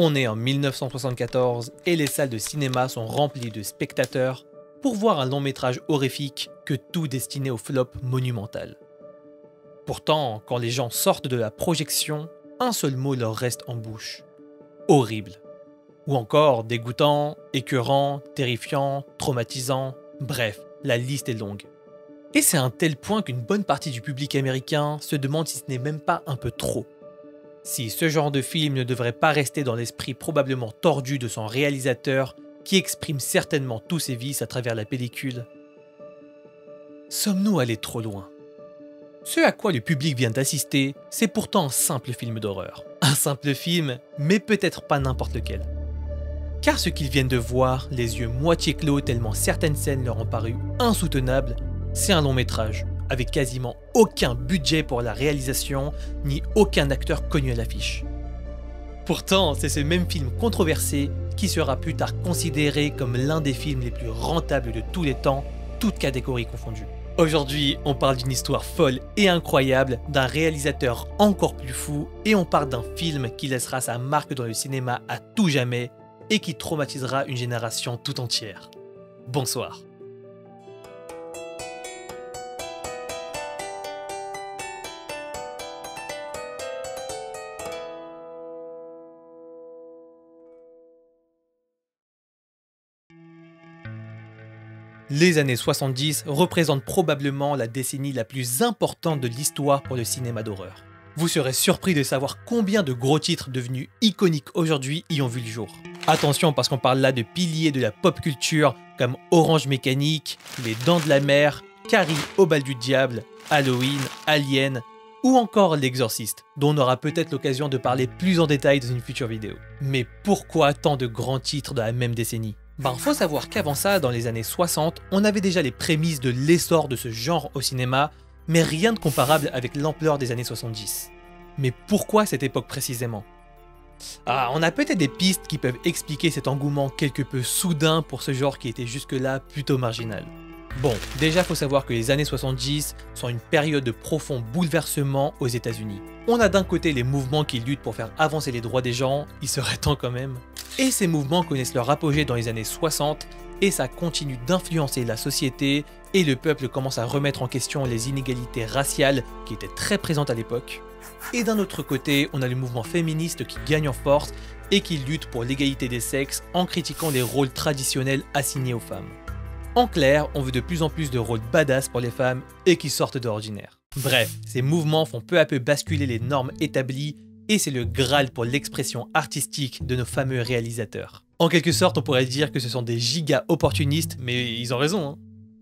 On est en 1974 et les salles de cinéma sont remplies de spectateurs pour voir un long métrage horrifique que tout destiné au flop monumental. Pourtant, quand les gens sortent de la projection, un seul mot leur reste en bouche. Horrible. Ou encore dégoûtant, écœurant, terrifiant, traumatisant, bref, la liste est longue. Et c'est à un tel point qu'une bonne partie du public américain se demande si ce n'est même pas un peu trop. Si ce genre de film ne devrait pas rester dans l'esprit probablement tordu de son réalisateur, qui exprime certainement tous ses vices à travers la pellicule. Sommes-nous allés trop loin? Ce à quoi le public vient d'assister, c'est pourtant un simple film d'horreur. Un simple film, mais peut-être pas n'importe lequel. Car ce qu'ils viennent de voir, les yeux moitié clos tellement certaines scènes leur ont paru insoutenables, c'est un long métrage, avec quasiment aucun budget pour la réalisation, ni aucun acteur connu à l'affiche. Pourtant, c'est ce même film controversé qui sera plus tard considéré comme l'un des films les plus rentables de tous les temps, toutes catégories confondues. Aujourd'hui, on parle d'une histoire folle et incroyable, d'un réalisateur encore plus fou, et on parle d'un film qui laissera sa marque dans le cinéma à tout jamais et qui traumatisera une génération tout entière. Bonsoir. Les années 70 représentent probablement la décennie la plus importante de l'histoire pour le cinéma d'horreur. Vous serez surpris de savoir combien de gros titres devenus iconiques aujourd'hui y ont vu le jour. Attention parce qu'on parle là de piliers de la pop culture comme Orange Mécanique, Les Dents de la Mer, Carrie au bal du diable, Halloween, Alien ou encore L'Exorciste, dont on aura peut-être l'occasion de parler plus en détail dans une future vidéo. Mais pourquoi tant de grands titres dans la même décennie ? Faut savoir qu'avant ça, dans les années 60, on avait déjà les prémices de l'essor de ce genre au cinéma, mais rien de comparable avec l'ampleur des années 70. Mais pourquoi cette époque précisément ? On a peut-être des pistes qui peuvent expliquer cet engouement quelque peu soudain pour ce genre qui était jusque-là plutôt marginal. Bon, déjà faut savoir que les années 70 sont une période de profond bouleversement aux États-Unis. On a d'un côté les mouvements qui luttent pour faire avancer les droits des gens, il serait temps quand même. Et ces mouvements connaissent leur apogée dans les années 60 et ça continue d'influencer la société et le peuple commence à remettre en question les inégalités raciales qui étaient très présentes à l'époque. Et d'un autre côté, on a le mouvement féministe qui gagne en force et qui lutte pour l'égalité des sexes en critiquant les rôles traditionnels assignés aux femmes. En clair, on veut de plus en plus de rôles badass pour les femmes et qui sortent de l'ordinaire. Bref, ces mouvements font peu à peu basculer les normes établies et c'est le Graal pour l'expression artistique de nos fameux réalisateurs. En quelque sorte, on pourrait dire que ce sont des giga opportunistes, mais ils ont raison, hein.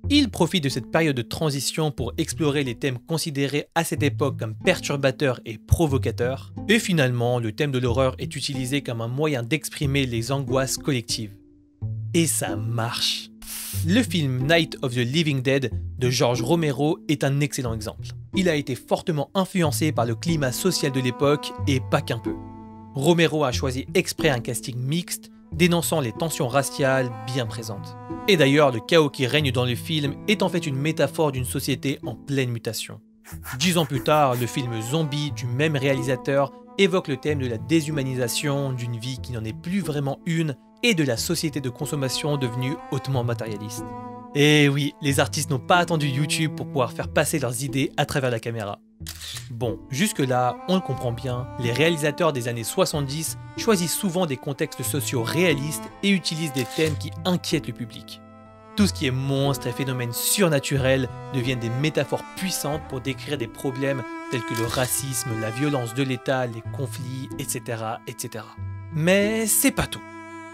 Ils profitent de cette période de transition pour explorer les thèmes considérés à cette époque comme perturbateurs et provocateurs. Et finalement, le thème de l'horreur est utilisé comme un moyen d'exprimer les angoisses collectives. Et ça marche. Le film Night of the Living Dead de George Romero est un excellent exemple. Il a été fortement influencé par le climat social de l'époque et pas qu'un peu. Romero a choisi exprès un casting mixte, dénonçant les tensions raciales bien présentes. Et d'ailleurs, le chaos qui règne dans le film est en fait une métaphore d'une société en pleine mutation. 10 ans plus tard, le film Zombie du même réalisateur évoque le thème de la déshumanisation d'une vie qui n'en est plus vraiment une et de la société de consommation devenue hautement matérialiste. Et oui, les artistes n'ont pas attendu YouTube pour pouvoir faire passer leurs idées à travers la caméra. Bon, jusque-là, on le comprend bien, les réalisateurs des années 70 choisissent souvent des contextes sociaux réalistes et utilisent des thèmes qui inquiètent le public. Tout ce qui est monstres et phénomènes surnaturels deviennent des métaphores puissantes pour décrire des problèmes tels que le racisme, la violence de l'État, les conflits, etc., etc. Mais c'est pas tout.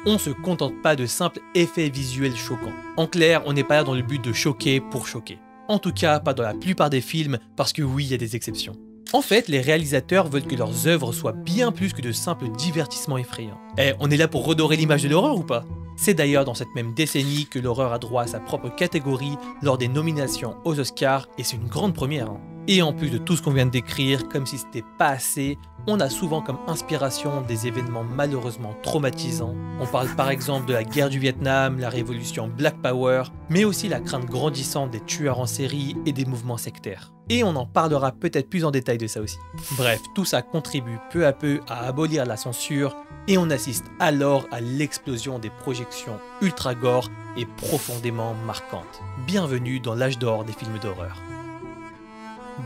On se contente pas de simples effets visuels choquants. En clair, on n'est pas là dans le but de choquer pour choquer. En tout cas, pas dans la plupart des films, parce que oui, il y a des exceptions. En fait, les réalisateurs veulent que leurs œuvres soient bien plus que de simples divertissements effrayants. On est là pour redorer l'image de l'horreur ou pas ? C'est d'ailleurs dans cette même décennie que l'horreur a droit à sa propre catégorie lors des nominations aux Oscars, et c'est une grande première. Et en plus de tout ce qu'on vient de décrire, comme si c'était pas assez, on a souvent comme inspiration des événements malheureusement traumatisants. On parle par exemple de la guerre du Vietnam, la révolution Black Power, mais aussi la crainte grandissante des tueurs en série et des mouvements sectaires. Et on en parlera peut-être plus en détail de ça aussi. Bref, tout ça contribue peu à peu à abolir la censure et on assiste alors à l'explosion des projections ultra gore et profondément marquantes. Bienvenue dans l'âge d'or des films d'horreur.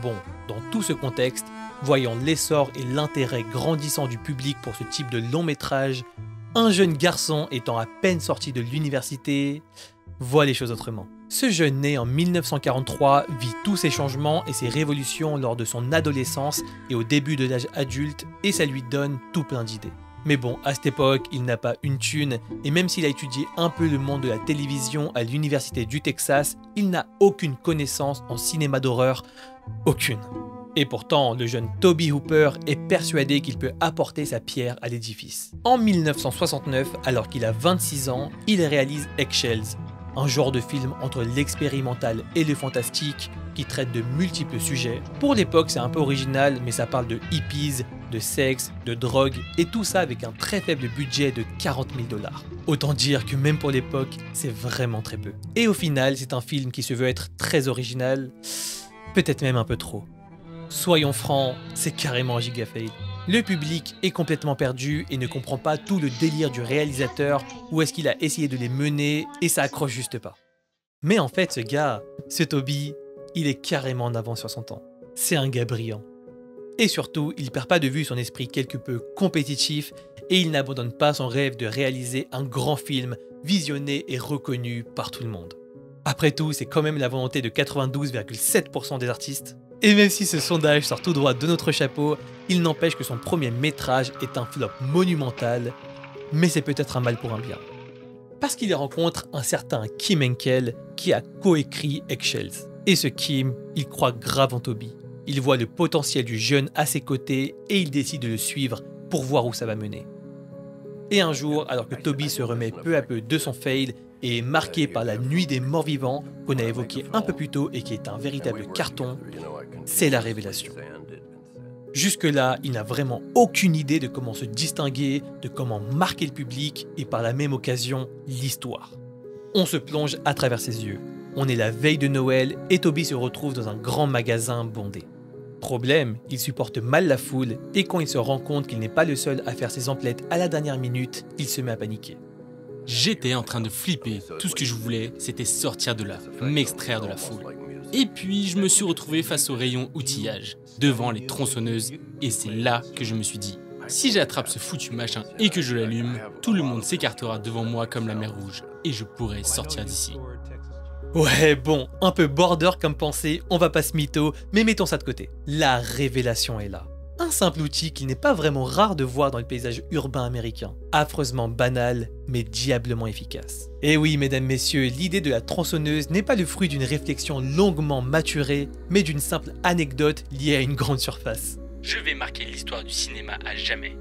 Bon, dans tout ce contexte, voyant l'essor et l'intérêt grandissant du public pour ce type de long métrage, un jeune garçon étant à peine sorti de l'université, voit les choses autrement. Ce jeune né en 1943 vit tous ces changements et ces révolutions lors de son adolescence et au début de l'âge adulte et ça lui donne tout plein d'idées. Mais bon, à cette époque, il n'a pas une thune et même s'il a étudié un peu le monde de la télévision à l'université du Texas, il n'a aucune connaissance en cinéma d'horreur, aucune. Et pourtant, le jeune Tobe Hooper est persuadé qu'il peut apporter sa pierre à l'édifice. En 1969, alors qu'il a 26 ans, il réalise Eggshells, un genre de film entre l'expérimental et le fantastique qui traite de multiples sujets. Pour l'époque, c'est un peu original, mais ça parle de hippies, de sexe, de drogue, et tout ça avec un très faible budget de 40 000 $. Autant dire que même pour l'époque, c'est vraiment très peu. Et au final, c'est un film qui se veut être très original, peut-être même un peu trop. Soyons francs, c'est carrément un giga fail. Le public est complètement perdu et ne comprend pas tout le délire du réalisateur, où est-ce qu'il a essayé de les mener et ça accroche juste pas. Mais en fait, ce gars, ce Toby, il est carrément en avance sur son temps. C'est un gars brillant. Et surtout, il perd pas de vue son esprit quelque peu compétitif et il n'abandonne pas son rêve de réaliser un grand film visionné et reconnu par tout le monde. Après tout, c'est quand même la volonté de 92,7% des artistes. Et même si ce sondage sort tout droit de notre chapeau, il n'empêche que son premier métrage est un flop monumental, mais c'est peut-être un mal pour un bien. Parce qu'il y rencontre un certain Kim Henkel qui a coécrit Eggshells. Et ce Kim, il croit grave en Toby. Il voit le potentiel du jeune à ses côtés et il décide de le suivre pour voir où ça va mener. Et un jour, alors que Toby se remet peu à peu de son fail et est marqué par la nuit des morts vivants qu'on a évoqué un peu plus tôt et qui est un véritable carton, c'est la révélation. Jusque-là, il n'a vraiment aucune idée de comment se distinguer, de comment marquer le public et par la même occasion, l'histoire. On se plonge à travers ses yeux. On est la veille de Noël et Toby se retrouve dans un grand magasin bondé. Problème, il supporte mal la foule et quand il se rend compte qu'il n'est pas le seul à faire ses emplettes à la dernière minute, il se met à paniquer. J'étais en train de flipper, tout ce que je voulais, c'était sortir de là, m'extraire de la foule. Et puis je me suis retrouvé face au rayon outillage, devant les tronçonneuses, et c'est là que je me suis dit, si j'attrape ce foutu machin et que je l'allume, tout le monde s'écartera devant moi comme la mer Rouge, et je pourrai sortir d'ici. Ouais, bon, un peu border comme pensée, on va pas se mytho, mais mettons ça de côté. La révélation est là. Un simple outil qu'il n'est pas vraiment rare de voir dans le paysage urbain américain. Affreusement banal, mais diablement efficace. Et oui, mesdames, messieurs, l'idée de la tronçonneuse n'est pas le fruit d'une réflexion longuement maturée, mais d'une simple anecdote liée à une grande surface. Je vais marquer l'histoire du cinéma à jamais.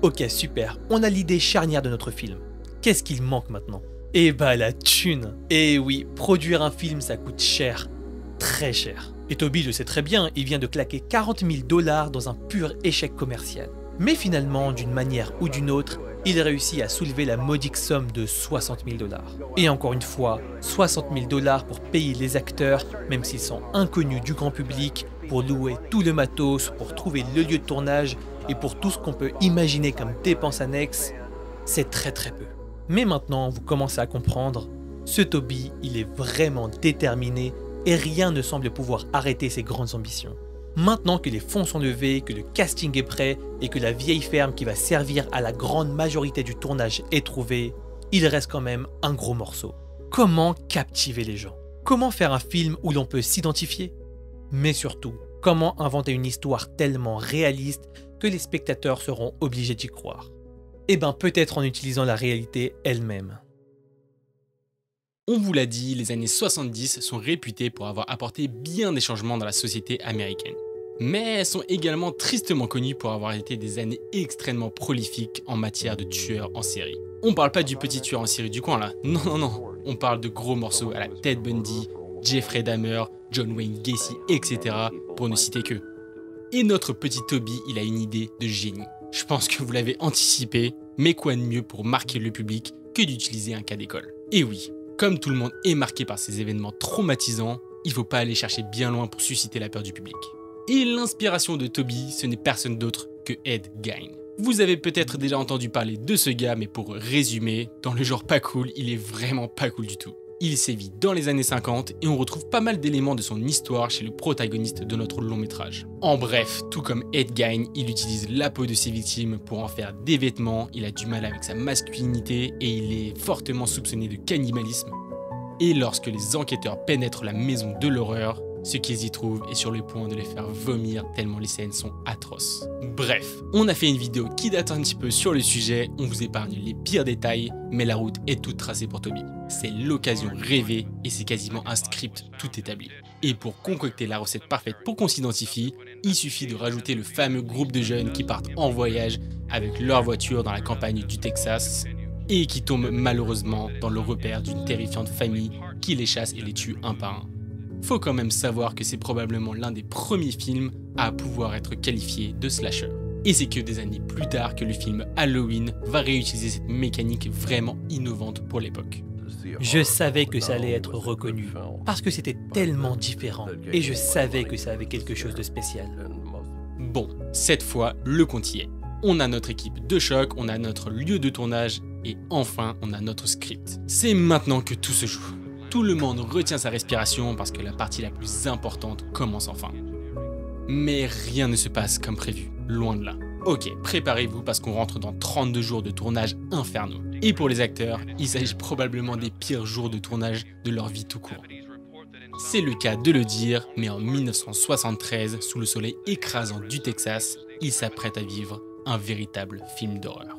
Ok, super, on a l'idée charnière de notre film. Qu'est-ce qu'il manque maintenant ? Eh bah la thune. Et oui, produire un film ça coûte cher, très cher. Et Toby le sait très bien, il vient de claquer 40 000 $ dans un pur échec commercial. Mais finalement, d'une manière ou d'une autre, il réussit à soulever la modique somme de 60 000 $. Et encore une fois, 60 000 $ pour payer les acteurs, même s'ils sont inconnus du grand public, pour louer tout le matos, pour trouver le lieu de tournage et pour tout ce qu'on peut imaginer comme dépenses annexes, c'est très peu. Mais maintenant, vous commencez à comprendre, ce Toby, il est vraiment déterminé et rien ne semble pouvoir arrêter ses grandes ambitions. Maintenant que les fonds sont levés, que le casting est prêt et que la vieille ferme qui va servir à la grande majorité du tournage est trouvée, il reste quand même un gros morceau. Comment captiver les gens? Comment faire un film où l'on peut s'identifier? Mais surtout, comment inventer une histoire tellement réaliste que les spectateurs seront obligés d'y croire? Eh ben peut-être en utilisant la réalité elle-même. On vous l'a dit, les années 70 sont réputées pour avoir apporté bien des changements dans la société américaine. Mais elles sont également tristement connues pour avoir été des années extrêmement prolifiques en matière de tueurs en série. On parle pas du petit tueur en série du coin là, non. On parle de gros morceaux à la Ted Bundy, Jeffrey Dahmer, John Wayne Gacy, etc. pour ne citer qu'eux. Et notre petit Toby, il a une idée de génie. Je pense que vous l'avez anticipé, mais quoi de mieux pour marquer le public que d'utiliser un cas d'école. Et oui, comme tout le monde est marqué par ces événements traumatisants, il faut pas aller chercher bien loin pour susciter la peur du public. Et l'inspiration de Toby, ce n'est personne d'autre que Ed Gein. Vous avez peut-être déjà entendu parler de ce gars, mais pour résumer, dans le genre pas cool, il est vraiment pas cool du tout. Il sévit dans les années 50 et on retrouve pas mal d'éléments de son histoire chez le protagoniste de notre long métrage. En bref, tout comme Ed Gein, il utilise la peau de ses victimes pour en faire des vêtements, il a du mal avec sa masculinité et il est fortement soupçonné de cannibalisme. Et lorsque les enquêteurs pénètrent la maison de l'horreur, ce qu'ils y trouvent est sur le point de les faire vomir tellement les scènes sont atroces. Bref, on a fait une vidéo qui date un petit peu sur le sujet, on vous épargne les pires détails, mais la route est toute tracée pour Toby. C'est l'occasion rêvée et c'est quasiment un script tout établi. Et pour concocter la recette parfaite pour qu'on s'identifie, il suffit de rajouter le fameux groupe de jeunes qui partent en voyage avec leur voiture dans la campagne du Texas et qui tombent malheureusement dans le repère d'une terrifiante famille qui les chasse et les tue un par un. Faut quand même savoir que c'est probablement l'un des premiers films à pouvoir être qualifié de slasher. Et c'est que des années plus tard que le film Halloween va réutiliser cette mécanique vraiment innovante pour l'époque. Je savais que ça allait être reconnu, parce que c'était tellement différent, et je savais que ça avait quelque chose de spécial. Bon, cette fois, le compte y est. On a notre équipe de choc, on a notre lieu de tournage, et enfin, on a notre script. C'est maintenant que tout se joue. Tout le monde retient sa respiration parce que la partie la plus importante commence enfin. Mais rien ne se passe comme prévu, loin de là. Ok, préparez-vous parce qu'on rentre dans 32 jours de tournage infernaux. Et pour les acteurs, il s'agit probablement des pires jours de tournage de leur vie tout court. C'est le cas de le dire, mais en 1973, sous le soleil écrasant du Texas, ils s'apprêtent à vivre un véritable film d'horreur.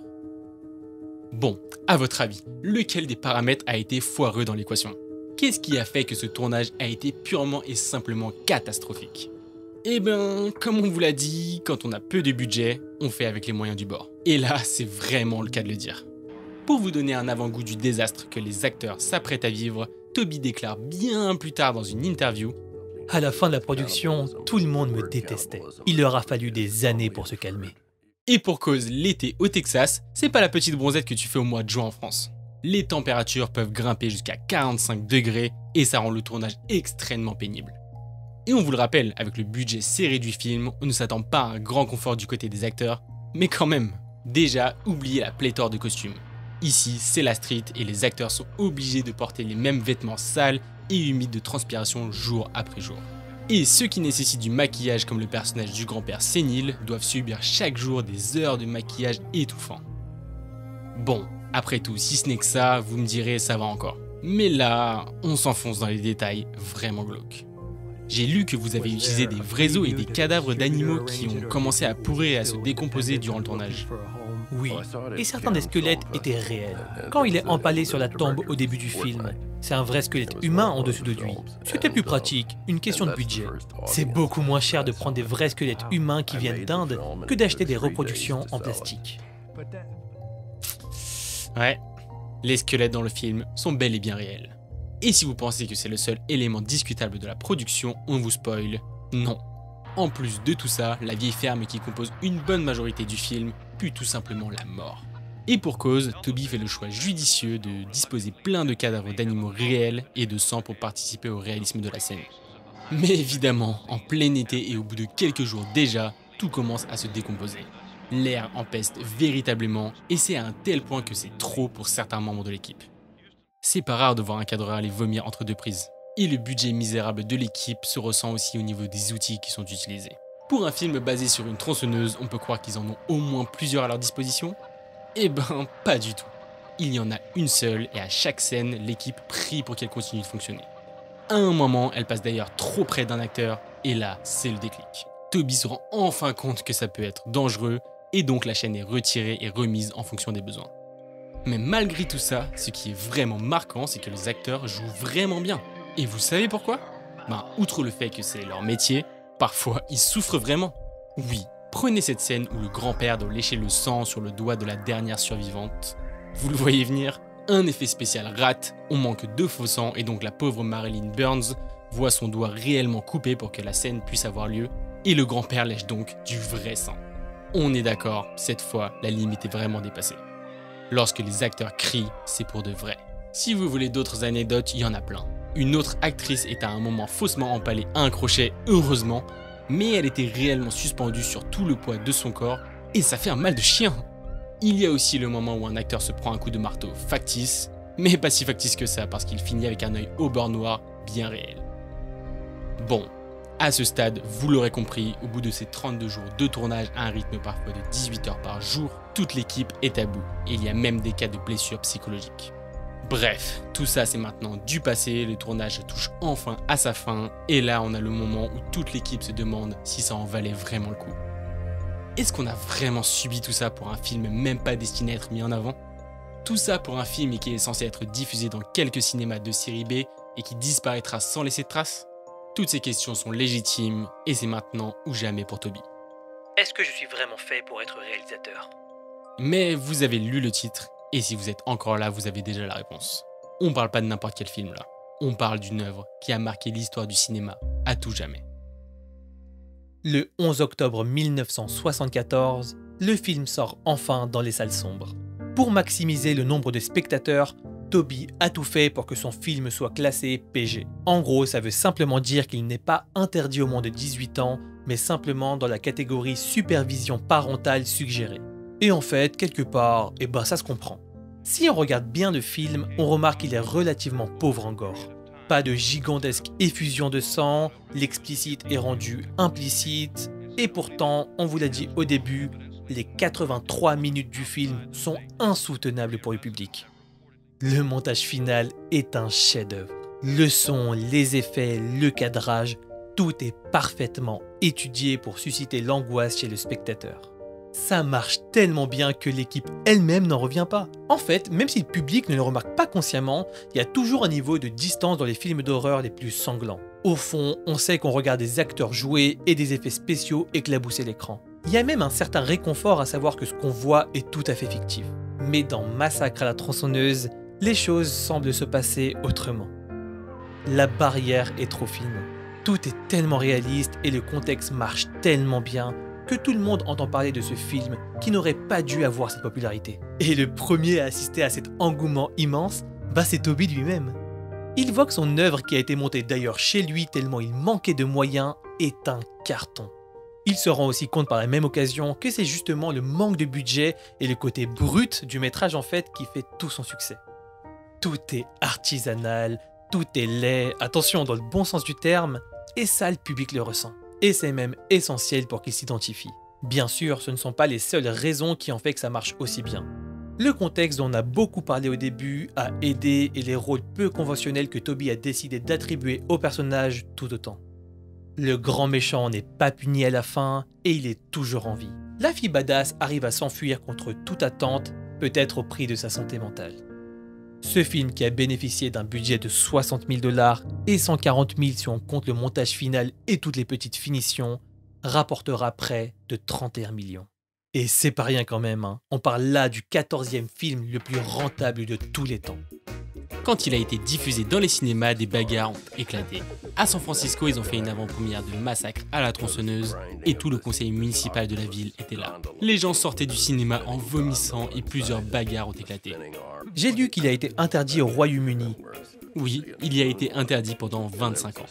Bon, à votre avis, lequel des paramètres a été foireux dans l'équation ? Qu'est-ce qui a fait que ce tournage a été purement et simplement catastrophique ? Eh ben, comme on vous l'a dit, quand on a peu de budget, on fait avec les moyens du bord. Et là, c'est vraiment le cas de le dire. Pour vous donner un avant-goût du désastre que les acteurs s'apprêtent à vivre, Toby déclare bien plus tard dans une interview: À la fin de la production, tout le monde me détestait. Il leur a fallu des années pour se calmer. Et pour cause, l'été au Texas, c'est pas la petite bronzette que tu fais au mois de juin en France. Les températures peuvent grimper jusqu'à 45 degrés et ça rend le tournage extrêmement pénible. Et on vous le rappelle, avec le budget serré du film, on ne s'attend pas à un grand confort du côté des acteurs, mais quand même, déjà, oubliez la pléthore de costumes. Ici, c'est la street et les acteurs sont obligés de porter les mêmes vêtements sales et humides de transpiration jour après jour. Et ceux qui nécessitent du maquillage comme le personnage du grand-père sénile doivent subir chaque jour des heures de maquillage étouffant. Bon, après tout, si ce n'est que ça, vous me direz ça va encore. Mais là, on s'enfonce dans les détails vraiment glauques. J'ai lu que vous avez utilisé des vrais os et des cadavres d'animaux qui ont commencé à pourrir et à se décomposer durant le tournage. Oui, et certains des squelettes étaient réels. Quand il est empalé sur la tombe au début du film, c'est un vrai squelette humain en dessous de lui. C'était plus pratique, une question de budget. C'est beaucoup moins cher de prendre des vrais squelettes humains qui viennent d'Inde que d'acheter des reproductions en plastique. Ouais, les squelettes dans le film sont bel et bien réels. Et si vous pensez que c'est le seul élément discutable de la production, on vous spoil, non. En plus de tout ça, la vieille ferme qui compose une bonne majorité du film pue tout simplement la mort. Et pour cause, Toby fait le choix judicieux de disposer plein de cadavres d'animaux réels et de sang pour participer au réalisme de la scène. Mais évidemment, en plein été et au bout de quelques jours déjà, tout commence à se décomposer. L'air empeste véritablement et c'est à un tel point que c'est trop pour certains membres de l'équipe. C'est pas rare de voir un cadreur aller vomir entre deux prises. Et le budget misérable de l'équipe se ressent aussi au niveau des outils qui sont utilisés. Pour un film basé sur une tronçonneuse, on peut croire qu'ils en ont au moins plusieurs à leur disposition. Eh ben, pas du tout. Il y en a une seule et à chaque scène, l'équipe prie pour qu'elle continue de fonctionner. À un moment, elle passe d'ailleurs trop près d'un acteur et là, c'est le déclic. Toby se rend enfin compte que ça peut être dangereux et donc la chaîne est retirée et remise en fonction des besoins. Mais malgré tout ça, ce qui est vraiment marquant, c'est que les acteurs jouent vraiment bien. Et vous savez pourquoi ? Outre le fait que c'est leur métier, parfois ils souffrent vraiment. Oui, prenez cette scène où le grand-père doit lécher le sang sur le doigt de la dernière survivante. Vous le voyez venir ? Un effet spécial rate, on manque de faux sang et donc la pauvre Marilyn Burns voit son doigt réellement coupé pour que la scène puisse avoir lieu et le grand-père lèche donc du vrai sang. On est d'accord, cette fois, la limite est vraiment dépassée. Lorsque les acteurs crient, c'est pour de vrai. Si vous voulez d'autres anecdotes, il y en a plein. Une autre actrice est à un moment faussement empalée à un crochet, heureusement, mais elle était réellement suspendue sur tout le poids de son corps et ça fait un mal de chien. Il y a aussi le moment où un acteur se prend un coup de marteau factice, mais pas si factice que ça parce qu'il finit avec un œil au beurre noir bien réel. Bon, à ce stade, vous l'aurez compris, au bout de ces 32 jours de tournage à un rythme parfois de 18 heures par jour, toute l'équipe est à bout et il y a même des cas de blessures psychologiques. Bref, tout ça c'est maintenant du passé, le tournage touche enfin à sa fin et là on a le moment où toute l'équipe se demande si ça en valait vraiment le coup. Est-ce qu'on a vraiment subi tout ça pour un film même pas destiné à être mis en avant? Tout ça pour un film qui est censé être diffusé dans quelques cinémas de série B et qui disparaîtra sans laisser de traces? Toutes ces questions sont légitimes et c'est maintenant ou jamais pour Toby. Est-ce que je suis vraiment fait pour être réalisateur? Mais vous avez lu le titre et si vous êtes encore là, vous avez déjà la réponse. On parle pas de n'importe quel film là, on parle d'une œuvre qui a marqué l'histoire du cinéma à tout jamais. Le 11 octobre 1974, le film sort enfin dans les salles sombres. Pour maximiser le nombre de spectateurs, Toby a tout fait pour que son film soit classé PG. En gros, ça veut simplement dire qu'il n'est pas interdit aux moins de 18 ans, mais simplement dans la catégorie supervision parentale suggérée. Et en fait, quelque part, ça se comprend. Si on regarde bien le film, on remarque qu'il est relativement pauvre en gore. Pas de gigantesque effusion de sang, l'explicite est rendu implicite, et pourtant, on vous l'a dit au début, les 83 minutes du film sont insoutenables pour le public. Le montage final est un chef-d'œuvre. Le son, les effets, le cadrage, tout est parfaitement étudié pour susciter l'angoisse chez le spectateur. Ça marche tellement bien que l'équipe elle-même n'en revient pas. En fait, même si le public ne le remarque pas consciemment, il y a toujours un niveau de distance dans les films d'horreur les plus sanglants. Au fond, on sait qu'on regarde des acteurs jouer et des effets spéciaux éclabousser l'écran. Il y a même un certain réconfort à savoir que ce qu'on voit est tout à fait fictif. Mais dans Massacre à la tronçonneuse, les choses semblent se passer autrement. La barrière est trop fine. Tout est tellement réaliste et le contexte marche tellement bien que tout le monde entend parler de ce film qui n'aurait pas dû avoir cette popularité. Et le premier à assister à cet engouement immense, c'est Toby lui-même. Il voit que son œuvre, qui a été montée d'ailleurs chez lui tellement il manquait de moyens, est un carton. Il se rend aussi compte par la même occasion que c'est justement le manque de budget et le côté brut du métrage en fait qui fait tout son succès. Tout est artisanal, tout est laid, attention dans le bon sens du terme, et ça le public le ressent. Et c'est même essentiel pour qu'il s'identifie. Bien sûr, ce ne sont pas les seules raisons qui ont fait que ça marche aussi bien. Le contexte dont on a beaucoup parlé au début a aidé et les rôles peu conventionnels que Toby a décidé d'attribuer au personnage tout autant. Le grand méchant n'est pas puni à la fin et il est toujours en vie. La fille badass arrive à s'enfuir contre toute attente, peut-être au prix de sa santé mentale. Ce film, qui a bénéficié d'un budget de 60 000 $ et 140 000 si on compte le montage final et toutes les petites finitions, rapportera près de 31 millions. Et c'est pas rien quand même, on parle là du 14e film le plus rentable de tous les temps. Quand il a été diffusé dans les cinémas, des bagarres ont éclaté. À San Francisco, ils ont fait une avant-première de Massacre à la tronçonneuse et tout le conseil municipal de la ville était là. Les gens sortaient du cinéma en vomissant et plusieurs bagarres ont éclaté. J'ai lu qu'il a été interdit au Royaume-Uni. Oui, il y a été interdit pendant 25 ans.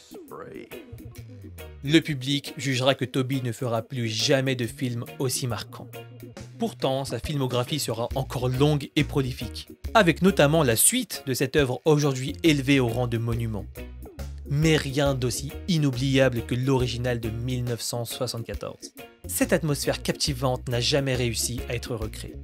Le public jugera que Toby ne fera plus jamais de film aussi marquant. Pourtant, sa filmographie sera encore longue et prolifique, avec notamment la suite de cette œuvre aujourd'hui élevée au rang de monument. Mais rien d'aussi inoubliable que l'original de 1974. Cette atmosphère captivante n'a jamais réussi à être recréée.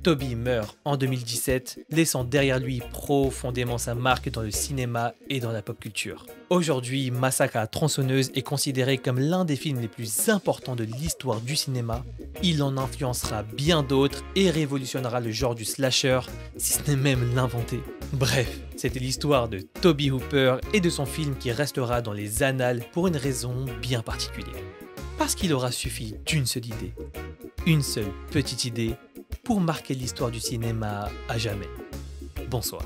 Toby meurt en 2017, laissant derrière lui profondément sa marque dans le cinéma et dans la pop culture. Aujourd'hui, Massacre à la tronçonneuse est considéré comme l'un des films les plus importants de l'histoire du cinéma. Il en influencera bien d'autres et révolutionnera le genre du slasher, si ce n'est même l'inventer. Bref, c'était l'histoire de Toby Hooper et de son film qui restera dans les annales pour une raison bien particulière. Parce qu'il aura suffi d'une seule idée. Une seule petite idée pour marquer l'histoire du cinéma à jamais. Bonsoir.